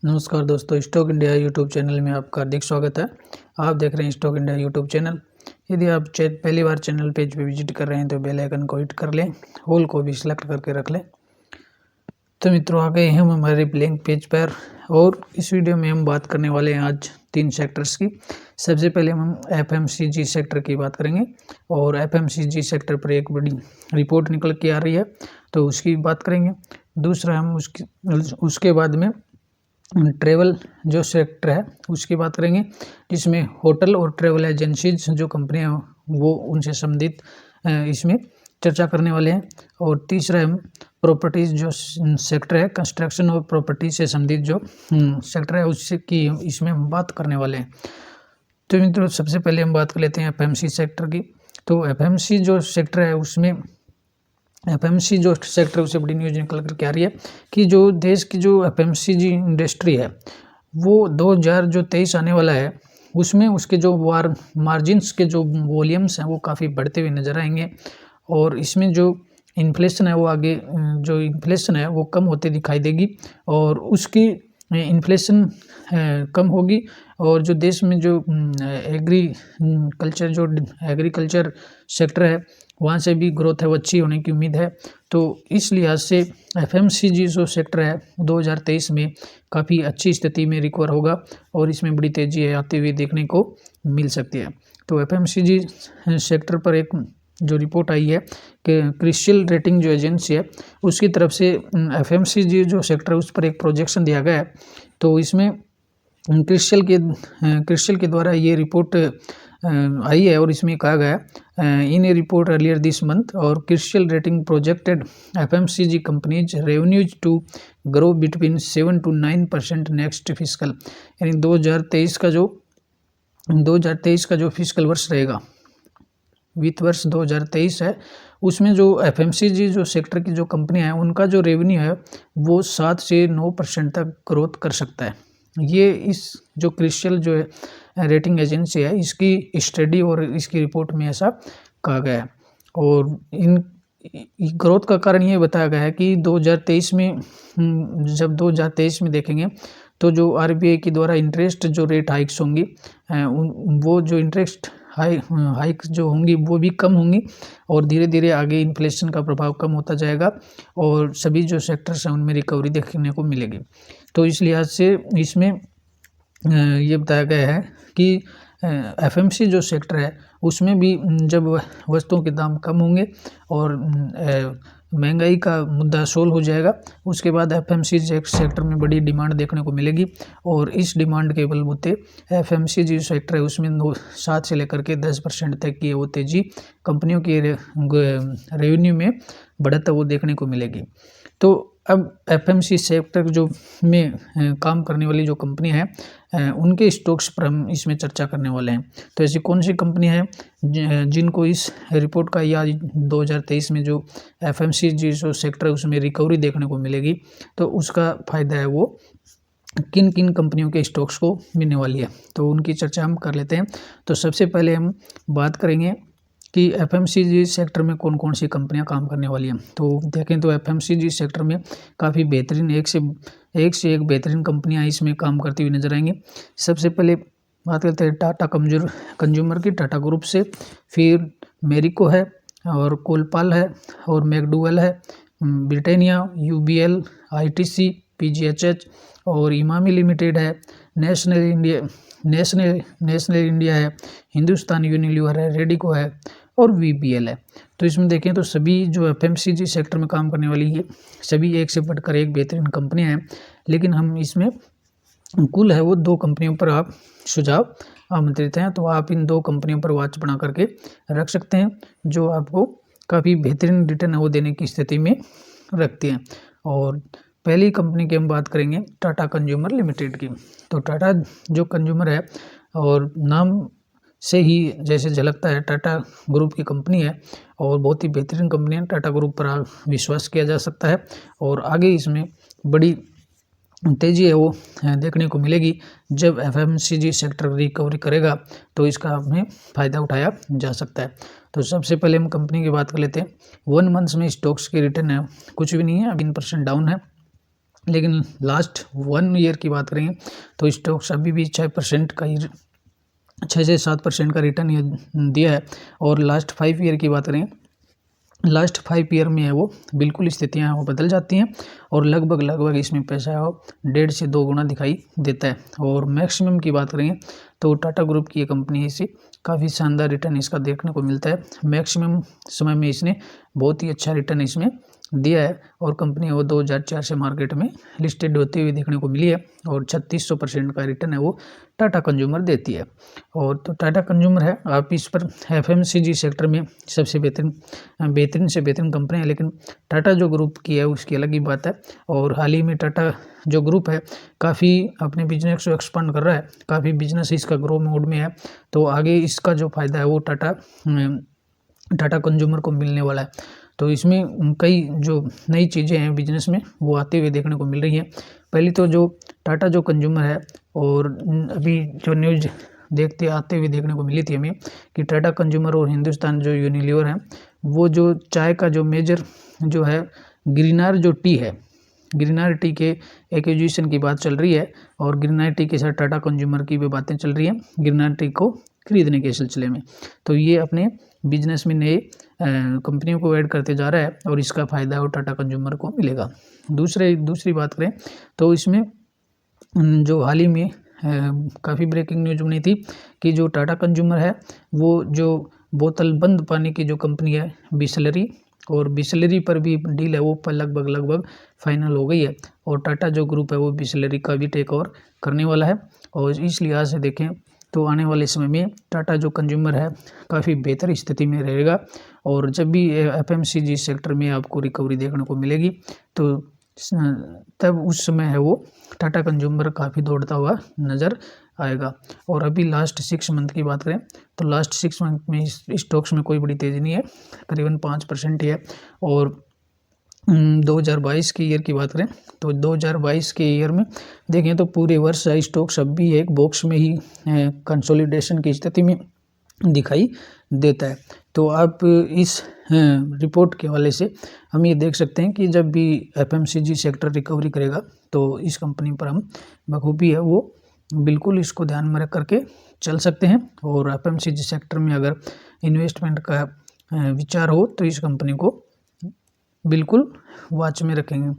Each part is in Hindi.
नमस्कार दोस्तों, स्टॉक इंडिया यूट्यूब चैनल में आपका हार्दिक स्वागत है। आप देख रहे हैं स्टॉक इंडिया यूट्यूब चैनल। यदि आप पहली बार चैनल पेज पे विजिट कर रहे हैं तो बेल आइकन को हिट कर लें, ऑल को भी सिलेक्ट करके रख लें। तो मित्रों, आ गए हम हमारे ब्लैंक पेज पर और इस वीडियो में हम बात करने वाले हैं आज 3 सेक्टर्स की। सबसे पहले हम एफएमसीजी सेक्टर की बात करेंगे और एफएमसीजी सेक्टर पर एक बड़ी रिपोर्ट निकल के आ रही है तो उसकी बात करेंगे। दूसरा हम उसके बाद में ट्रैवल जो सेक्टर है उसकी बात करेंगे, जिसमें होटल और ट्रैवल एजेंसीज जो कंपनियां वो उनसे संबंधित इसमें चर्चा करने वाले हैं। और तीसरा हम प्रॉपर्टीज़ जो सेक्टर है, कंस्ट्रक्शन और प्रॉपर्टी से संबंधित जो सेक्टर है उससे की इसमें हम बात करने वाले हैं। तो मित्रों, सबसे पहले हम बात कर लेते हैं एफएमसी सेक्टर की। तो एफएमसी जो सेक्टर है उसमें एफएमसी जो सेक्टर उससे बड़ी न्यूज़ निकल कर के आ रही है कि जो देश की जो एफएमसीजी इंडस्ट्री है वो 2023 आने वाला है, उसमें उसके जो मार्जिन्स के जो वॉल्यूम्स हैं वो काफ़ी बढ़ते हुए नज़र आएंगे। और इसमें जो इन्फ्लेशन है वो आगे जो इन्फ्लेशन है वो कम होते दिखाई देगी और उसकी इन्फ्लेशन कम होगी। और जो देश में जो एग्रीकल्चर सेक्टर है वहाँ से भी ग्रोथ है वो अच्छी होने की उम्मीद है। तो इस लिहाज से एफएमसीजी जो सेक्टर है 2023 में काफ़ी अच्छी स्थिति में रिकवर होगा और इसमें बड़ी तेज़ी आते हुए देखने को मिल सकती है। तो एफएमसीजी सेक्टर पर एक जो रिपोर्ट आई है कि क्रिसिल रेटिंग जो एजेंसी है उसकी तरफ से एफएमसीजी जो सेक्टर है उस पर एक प्रोजेक्शन दिया गया है। तो इसमें क्रिसिल के द्वारा ये रिपोर्ट आई है और इसमें कहा गया in a report earlier this month और CRISIL rating projected FMCG companies revenues to grow between 7 to 9% next fiscal, यानी 2023 का जो फिस्कल वर्ष रहेगा, वित्त वर्ष 2023 है, उसमें जो एफएमसीजी जो सेक्टर की जो कंपनियां हैं उनका जो रेवेन्यू है वो 7 से 9% तक ग्रोथ कर सकता है। ये इस जो क्रिसिल जो है रेटिंग एजेंसी है इसकी स्टडी और इसकी रिपोर्ट में ऐसा कहा गया है। और इन ग्रोथ का कारण ये बताया गया है कि 2023 में जब 2023 में देखेंगे तो जो आरबीआई के द्वारा इंटरेस्ट जो रेट हाइक्स होंगी वो जो इंटरेस्ट हाइक जो होंगी वो भी कम होंगी और धीरे धीरे आगे इन्फ्लेशन का प्रभाव कम होता जाएगा और सभी जो सेक्टर्स हैं उनमें रिकवरी देखने को मिलेगी। तो इस लिहाज से इसमें ये बताया गया है कि एफएमसी जो सेक्टर है उसमें भी जब वस्तुओं के दाम कम होंगे और महंगाई का मुद्दा सोल्व हो जाएगा, उसके बाद एफएमसी सेक्टर में बड़ी डिमांड देखने को मिलेगी और इस डिमांड के बलबूते एफएमसी जो सेक्टर है उसमें 7 से लेकर के 10% तक की वो तेज़ी कंपनियों के रेवेन्यू में बढ़त वो देखने को मिलेगी। तो अब एफएमसी सेक्टर जो में काम करने वाली जो कंपनियां हैं उनके स्टॉक्स पर हम इसमें चर्चा करने वाले हैं। तो ऐसी कौन सी कंपनियां हैं जिनको इस रिपोर्ट का या 2023 में जो एफएमसीजी जो सेक्टर है उसमें रिकवरी देखने को मिलेगी, तो उसका फ़ायदा है वो किन किन कंपनियों के स्टॉक्स को मिलने वाली है, तो उनकी चर्चा हम कर लेते हैं। तो सबसे पहले हम बात करेंगे कि एफएमसीजी सेक्टर में कौन कौन सी कंपनियां काम करने वाली हैं। तो देखें तो एफएमसीजी सेक्टर में काफ़ी बेहतरीन एक से एक बेहतरीन कंपनियां इसमें काम करती हुई नजर आएंगी। सबसे पहले बात करते हैं टाटा कंज्यूमर की, टाटा ग्रुप से, फिर मेरिको है और कोलपाल है और मैकडूवेल है, ब्रिटानिया, यूबीएल, आईटीसी, पीजीएचएच और इमामी लिमिटेड है, नेशनल इंडिया है, हिंदुस्तान यूनिलीवर है, रेडिको है और वीबीएल है। तो इसमें देखें तो सभी जो एफएमसीजी सेक्टर में काम करने वाली है सभी एक से बढ़कर एक बेहतरीन कंपनियां हैं, लेकिन हम इसमें कुल है वो 2 कंपनियों पर आप सुझाव आमंत्रित हैं। तो आप इन 2 कंपनियों पर वॉच बना करके रख सकते हैं जो आपको काफ़ी बेहतरीन रिटर्न वो देने की स्थिति में रखती हैं। और पहली कंपनी की हम बात करेंगे टाटा कंज्यूमर लिमिटेड की। तो टाटा जो कंज्यूमर है और नाम से ही जैसे झलकता है टाटा ग्रुप की कंपनी है और बहुत ही बेहतरीन कंपनी है। टाटा ग्रुप पर विश्वास किया जा सकता है और आगे इसमें बड़ी तेज़ी है वो देखने को मिलेगी। जब एफएमसीजी सेक्टर रिकवरी करेगा तो इसका हमें फ़ायदा उठाया जा सकता है। तो सबसे पहले हम कंपनी की बात कर लेते हैं। 1 मंथ्स में स्टॉक्स की रिटर्न है कुछ भी नहीं है, 3% डाउन है लेकिन लास्ट 1 ईयर की बात करें तो स्टॉक्स अभी भी 6% का ही 6 से 7% का रिटर्न ये दिया है। और लास्ट 5 ईयर की बात करें, लास्ट 5 ईयर में है वो बिल्कुल स्थितियाँ वो बदल जाती हैं और लगभग इसमें पैसा है वो 1.5 से 2 गुना दिखाई देता है। और मैक्सिमम की बात करें तो टाटा ग्रुप की ये कंपनी है, इसे काफ़ी शानदार रिटर्न इसका देखने को मिलता है। मैक्सिमम समय में इसने बहुत ही अच्छा रिटर्न इसमें दिया है और कंपनी वो 2004 से मार्केट में लिस्टेड होते हुए देखने को मिली है और 3600% का रिटर्न है वो टाटा कंज्यूमर देती है। और तो टाटा कंज्यूमर है, आप इस पर एफएमसीजी सेक्टर में सबसे बेहतरीन से बेहतरीन कंपनी है, लेकिन टाटा जो ग्रुप की है उसकी अलग ही बात है। और हाल ही में टाटा जो ग्रुप है काफ़ी अपने बिजनेस को एक्सपांड कर रहा है, काफ़ी बिजनेस इसका ग्रो मोड में है। तो आगे इसका जो फ़ायदा है वो टाटा कंज्यूमर को मिलने वाला है। तो इसमें कई जो नई चीज़ें हैं बिजनेस में वो आते हुए देखने को मिल रही हैं। पहली तो जो टाटा जो कंज्यूमर है, और अभी जो न्यूज़ देखते आते हुए देखने को मिली थी हमें कि टाटा कंज्यूमर और हिंदुस्तान जो यूनिलीवर है वो जो चाय का जो मेजर जो है गिरनार जो टी है, गिरनार टी के एक्विजिशन की बात चल रही है और गिरनार टी के साथ टाटा कंज्यूमर की भी बातें चल रही हैं गिरनार टी को खरीदने के सिलसिले में। तो ये अपने बिजनेस में नए कंपनियों को ऐड करते जा रहा है और इसका फ़ायदा वो टाटा कंज्यूमर को मिलेगा। दूसरी बात करें तो इसमें जो हाल ही में काफ़ी ब्रेकिंग न्यूज बनी थी कि जो टाटा कंज्यूमर है वो जो बोतल बंद पानी की जो कंपनी है बिसलरी, और बिसलरी पर भी डील है वो पर लगभग फाइनल हो गई है और टाटा जो ग्रुप है वो बिसलरी का भी टेक ओवर करने वाला है। और इस लिहाज से देखें तो आने वाले समय में टाटा जो कंज्यूमर है काफ़ी बेहतर स्थिति में रहेगा। और जब भी एफएमसीजी सेक्टर में आपको रिकवरी देखने को मिलेगी तो तब उस समय है वो टाटा कंज्यूमर काफ़ी दौड़ता हुआ नज़र आएगा। और अभी लास्ट 6 मंथ की बात करें तो लास्ट 6 मंथ में इस स्टॉक्स में कोई बड़ी तेज़ी नहीं है, करीबन 5% ही है। और 2022 के ईयर की बात करें तो 2022 के ईयर में देखें तो पूरे वर्ष स्टॉक्स अब भी एक बॉक्स में ही कंसोलिडेशन की स्थिति में दिखाई देता है। तो आप इस रिपोर्ट के हवाले से हम ये देख सकते हैं कि जब भी एफएमसीजी सेक्टर रिकवरी करेगा तो इस कंपनी पर हम बखूबी है वो बिल्कुल इसको ध्यान में रख करके चल सकते हैं। और एफएमसीजी सेक्टर में अगर इन्वेस्टमेंट का विचार हो तो इस कंपनी को बिल्कुल वॉच में रखेंगे।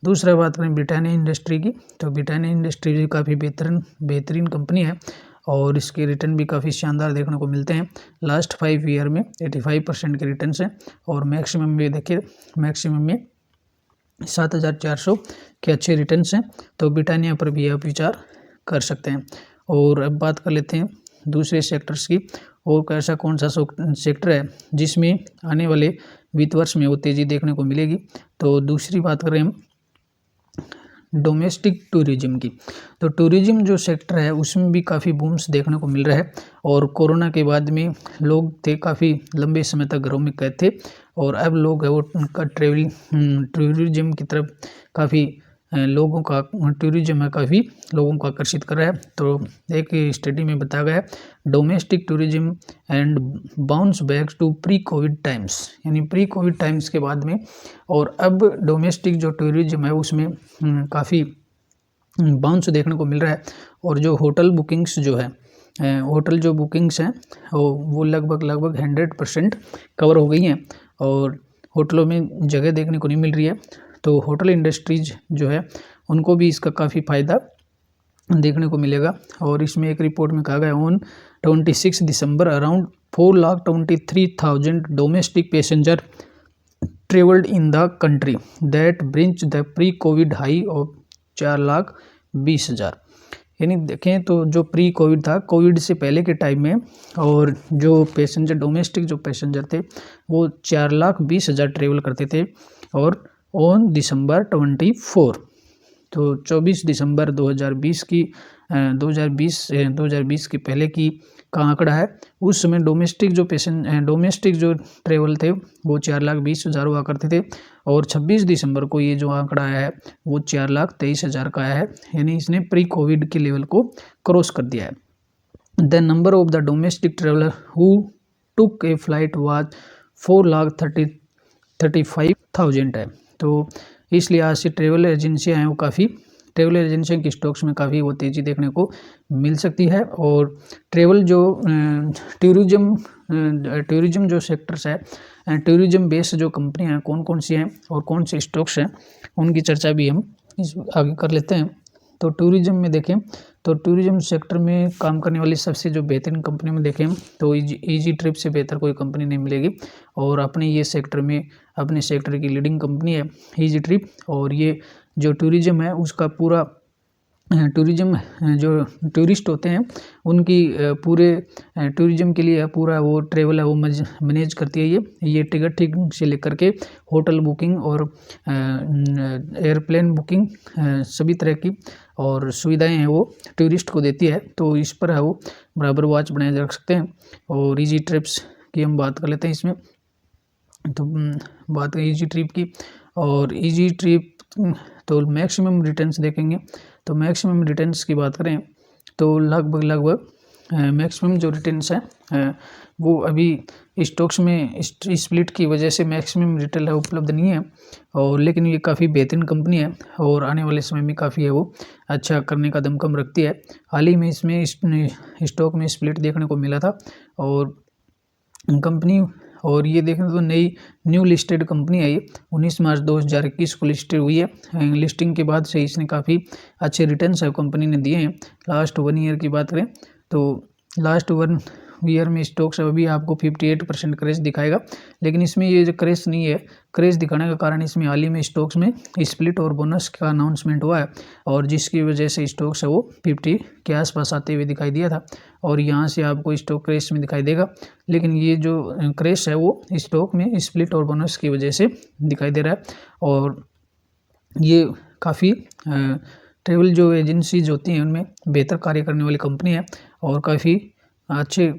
दूसरा बात करें ब्रिटानिया इंडस्ट्री की तो ब्रिटानिया इंडस्ट्री भी काफ़ी बेहतरीन कंपनी है और इसके रिटर्न भी काफ़ी शानदार देखने को मिलते हैं। लास्ट 5 ईयर में 85% के रिटर्न्स हैं और मैक्सिमम में देखिए मैक्सिमम में 7400 के अच्छे रिटर्न्स हैं। तो ब्रिटानिया पर भी आप विचार कर सकते हैं। और अब बात कर लेते हैं दूसरे सेक्टर्स की, और ऐसा कौन सा सेक्टर है जिसमें आने वाले वित्त वर्ष में वो तेज़ी देखने को मिलेगी। तो दूसरी बात करें हम डोमेस्टिक टूरिज्म की, तो टूरिज्म जो सेक्टर है उसमें भी काफ़ी बूम्स देखने को मिल रहा है। और कोरोना के बाद में लोग थे काफ़ी लंबे समय तक घरों में कैद थे और अब लोग है वो उनका टूरिज्म की तरफ काफ़ी लोगों का टूरिज्म है काफ़ी लोगों को आकर्षित कर रहा है। तो एक स्टडी में बताया गया है domestic tourism and bounce back to pre Covid times, यानी प्री कोविड टाइम्स के बाद में और अब डोमेस्टिक जो टूरिज्म है उसमें काफ़ी बाउंस देखने को मिल रहा है। और जो होटल बुकिंग्स जो है होटल जो बुकिंग्स हैं वो लगभग 100% कवर हो गई हैं और होटलों में जगह देखने को नहीं मिल रही है। तो होटल इंडस्ट्रीज जो है उनको भी इसका काफ़ी फ़ायदा देखने को मिलेगा। और इसमें एक रिपोर्ट में कहा गया on 26 December around 4,23,000 domestic passenger travelled in the country that breached the pre covid high of 4,20,000। यानी देखें तो जो प्री कोविड था कोविड से पहले के टाइम में और जो पैसेंजर डोमेस्टिक जो पैसेंजर थे वो 4,20,000 ट्रेवल करते थे। और ऑन दिसंबर 24 तो 24 दिसंबर 2020 की 2020 के पहले की का आंकड़ा है। उस समय डोमेस्टिक जो ट्रेवल थे वो 4,20,000 हुआ करते थे और 26 दिसंबर को ये जो आंकड़ा आया है वो 4,23,000 का आया है, यानी इसने प्री कोविड के लेवल को क्रॉस कर दिया है। The number of the domestic traveller who took A flight was 4,35,000 है। तो इसलिए आज से ट्रैवल एजेंसियाँ हैं वो काफ़ी ट्रैवल एजेंसियों की स्टॉक्स में काफ़ी वो तेज़ी देखने को मिल सकती है। और ट्रैवल जो टूरिज़्म जो सेक्टर्स है, टूरिज़्म बेस्ड जो कंपनियाँ हैं कौन-कौन सी हैं और कौन से स्टॉक्स हैं, उनकी चर्चा भी हम इस आगे कर लेते हैं। तो टूरिज़्म में देखें तो टूरिज़्म सेक्टर में काम करने वाली सबसे जो बेहतरीन कंपनी में देखें तो ईजी ट्रिप से बेहतर कोई कंपनी नहीं मिलेगी। और अपने ये सेक्टर में अपने सेक्टर की लीडिंग कंपनी है ईजी ट्रिप। और ये जो टूरिज़्म है उसका पूरा टूरिज़्म जो टूरिस्ट होते हैं उनकी पूरे टूरिज़्म के लिए पूरा वो ट्रैवल है वो मैनेज करती है ये टिकट से लेकर के होटल बुकिंग और एयरप्लेन बुकिंग सभी तरह की और सुविधाएं हैं वो टूरिस्ट को देती है। तो इस पर है वो बराबर वॉच बनाए रख सकते हैं। और ईजी ट्रिप्स की हम बात कर लेते हैं इसमें। तो बात करें ईजी ट्रिप की, और ईजी ट्रिप तो मैक्सिमम रिटर्न्स देखेंगे तो मैक्सिमम रिटर्न्स की बात करें तो लगभग मैक्सिमम जो रिटर्न्स हैं वो अभी स्टॉक्स में स्प्लिट की वजह से मैक्सिमम रिटर्न है उपलब्ध नहीं है। और लेकिन ये काफ़ी बेहतरीन कंपनी है और आने वाले समय में काफ़ी है वो अच्छा करने का दमखम रखती है। हाल ही में इसमें स्टॉक में स्प्लिट देखने को मिला था और कंपनी, और ये देखें तो न्यू लिस्टेड कंपनी है ये 19 मार्च 2021 को लिस्टेड हुई है। लिस्टिंग के बाद से इसने काफ़ी अच्छे रिटर्न्स है कंपनी ने दिए हैं। लास्ट 1 ईयर की बात करें तो लास्ट 1 ईयर में स्टॉक्स अभी आपको 58% क्रेज दिखाएगा, लेकिन इसमें ये जो क्रेज नहीं है, क्रेज दिखाने का कारण इसमें हाल ही में स्टॉक्स में स्प्लिट और बोनस का अनाउंसमेंट हुआ है और जिसकी वजह से स्टॉक्स है वो 50 के आसपास आते हुए दिखाई दिया था और यहाँ से आपको स्टॉक क्रेज में दिखाई देगा। लेकिन ये जो क्रेज है वो स्टॉक में स्प्लिट और बोनस की वजह से दिखाई दे रहा है। और ये काफ़ी ट्रैवल जो एजेंसीज होती हैं उनमें बेहतर कार्य करने वाली कंपनी है और काफ़ी अच्छे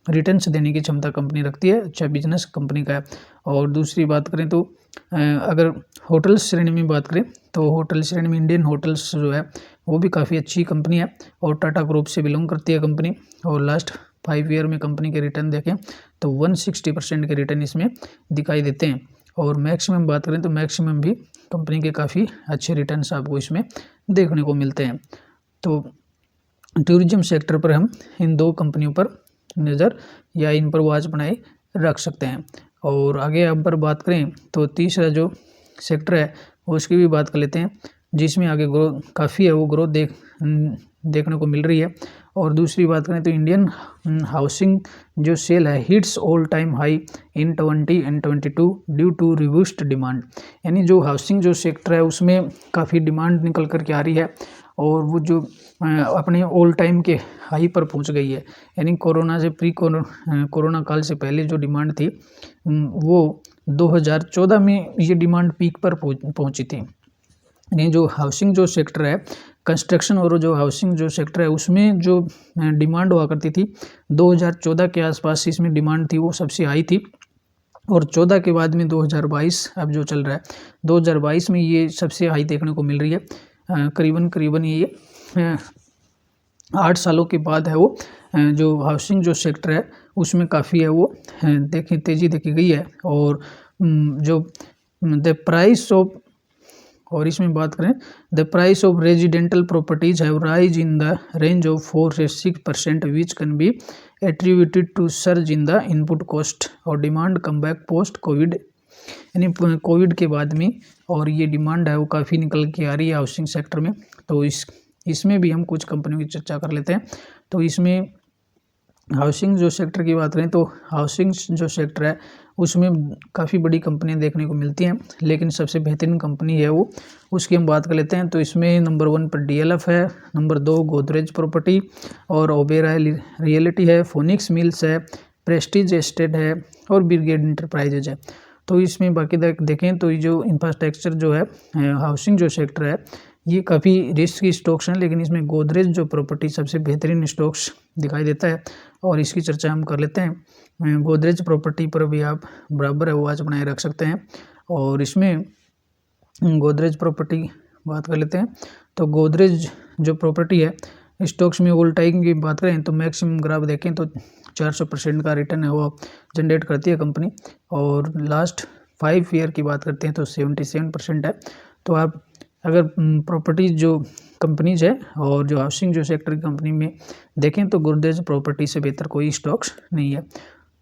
रिटर्न्स देने की क्षमता कंपनी रखती है, अच्छा बिजनेस कंपनी का है। और दूसरी बात करें तो अगर होटल श्रेणी में बात करें तो होटल श्रेणी में इंडियन होटल्स जो है वो भी काफ़ी अच्छी कंपनी है और टाटा ग्रुप से बिलोंग करती है कंपनी। और लास्ट 5 ईयर में कंपनी के रिटर्न देखें तो 160% के रिटर्न इसमें दिखाई देते हैं। और मैक्सिमम बात करें तो मैक्सिमम भी कंपनी के काफ़ी अच्छे रिटर्न्स आपको इसमें देखने को मिलते हैं। तो टूरिज्म सेक्टर पर हम इन 2 कंपनियों पर नज़र या इन पर वॉच बनाए रख सकते हैं। और आगे अब पर बात करें तो तीसरा जो सेक्टर है उसकी भी बात कर लेते हैं जिसमें आगे ग्रोथ काफ़ी है वो ग्रोथ देखने को मिल रही है। और दूसरी बात करें तो इंडियन हाउसिंग जो सेल है hits all time high in 20 and 22 due to reduced demand, यानी जो हाउसिंग जो सेक्टर है उसमें काफ़ी डिमांड निकल कर के आ रही है और वो जो अपने ऑल टाइम के हाई पर पहुंच गई है। यानी कोरोना से कोरोना काल से पहले जो डिमांड थी वो 2014 में ये डिमांड पीक पर पहुंची थी। यानी जो हाउसिंग जो सेक्टर है कंस्ट्रक्शन और जो हाउसिंग जो सेक्टर है उसमें जो डिमांड हुआ करती थी 2014 के आसपास इसमें डिमांड थी वो सबसे हाई थी। और 14 के बाद में 2022 अब जो चल रहा है 2022 में ये सबसे हाई देखने को मिल रही है। करीबन ये 8 सालों के बाद है वो जो हाउसिंग जो सेक्टर है उसमें काफ़ी है वो तेज़ी देखी गई है। और जो द प्राइस ऑफ, और इसमें बात करें the price of residential properties have rise in the range of 4 से 6% which can be attributed to surge in the input cost और demand come back post covid, यानी कोविड के बाद में और ये डिमांड है वो काफ़ी निकल के आ रही है हाउसिंग सेक्टर में। तो इसमें भी हम कुछ कंपनियों की चर्चा कर लेते हैं। तो इसमें हाउसिंग जो सेक्टर की बात करें तो हाउसिंग जो सेक्टर है उसमें काफ़ी बड़ी कंपनियां देखने को मिलती हैं, लेकिन सबसे बेहतरीन कंपनी है वो उसकी हम बात कर लेते हैं। तो इसमें नंबर 1 पर DLF है, नंबर 2 गोदरेज प्रॉपर्टी और ओबेरॉय रियलिटी है, फोनिक्स मिल्स है, प्रेस्टीज एस्टेट है और ब्रिगेड इंटरप्राइजेज है। तो इसमें बाकी देखें तो ये जो इंफ्रास्ट्रक्चर जो है हाउसिंग जो सेक्टर है ये काफ़ी रिस्क की स्टॉक्स हैं, लेकिन इसमें गोदरेज जो प्रॉपर्टी सबसे बेहतरीन स्टॉक्स दिखाई देता है और इसकी चर्चा हम कर लेते हैं। गोदरेज प्रॉपर्टी पर भी आप बराबर वॉच बनाए रख सकते हैं। और इसमें गोदरेज प्रॉपर्टी बात कर लेते हैं। तो गोदरेज जो प्रॉपर्टी है स्टॉक्स में ऑल टाइम की बात करें तो मैक्सिमम ग्राफ देखें तो 400% का रिटर्न है वो जनरेट करती है कंपनी। और लास्ट 5 ईयर की बात करते हैं तो 77% है। तो आप अगर प्रॉपर्टीज जो कंपनीज है और जो हाउसिंग जो सेक्टर की कंपनी में देखें तो गोदरेज प्रॉपर्टी से बेहतर कोई स्टॉक्स नहीं है।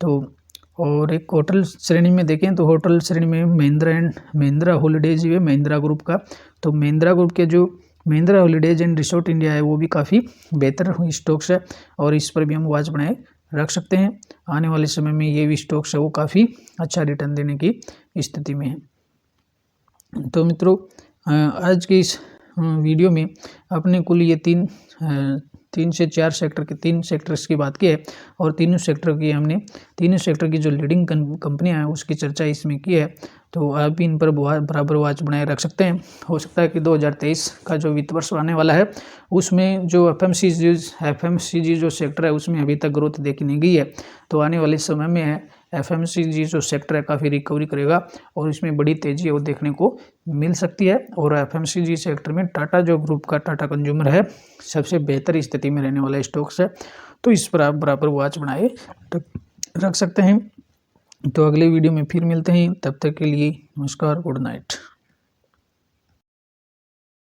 तो और एक होटल श्रेणी में देखें तो होटल श्रेणी में महिंद्रा हॉलीडेज है महिंद्रा ग्रुप का। तो महिंद्रा ग्रुप के जो Mahindra holidays and resort India है वो भी काफ़ी बेहतर स्टॉक्स है और इस पर भी हम वॉच बनाए रख सकते हैं। आने वाले समय में ये भी स्टॉक्स है वो काफ़ी अच्छा रिटर्न देने की स्थिति में है। तो मित्रों आज की इस वीडियो में अपने कुल ये तीन से चार सेक्टर के 3 सेक्टर्स की बात की है और तीनों सेक्टर की जो लीडिंग कंपनियां हैं उसकी चर्चा इसमें की है। तो आप भी इन पर बराबर वॉच बनाए रख सकते हैं। हो सकता है कि 2023 का जो वित्त वर्ष आने वाला है उसमें जो एफएमसीजी जो सेक्टर है उसमें अभी तक ग्रोथ देखी नहीं गई है। तो आने वाले समय में एफएमसीजी जो सेक्टर है काफ़ी रिकवरी करेगा और इसमें बड़ी तेज़ी वो देखने को मिल सकती है। और एफएमसीजी सेक्टर में टाटा जो ग्रुप का टाटा कंज्यूमर है सबसे बेहतर स्थिति में रहने वाला स्टॉक्स है। तो इस पर आप बराबर वॉच बनाए रख सकते हैं। तो अगले वीडियो में फिर मिलते हैं, तब तक के लिए नमस्कार, गुड नाइट।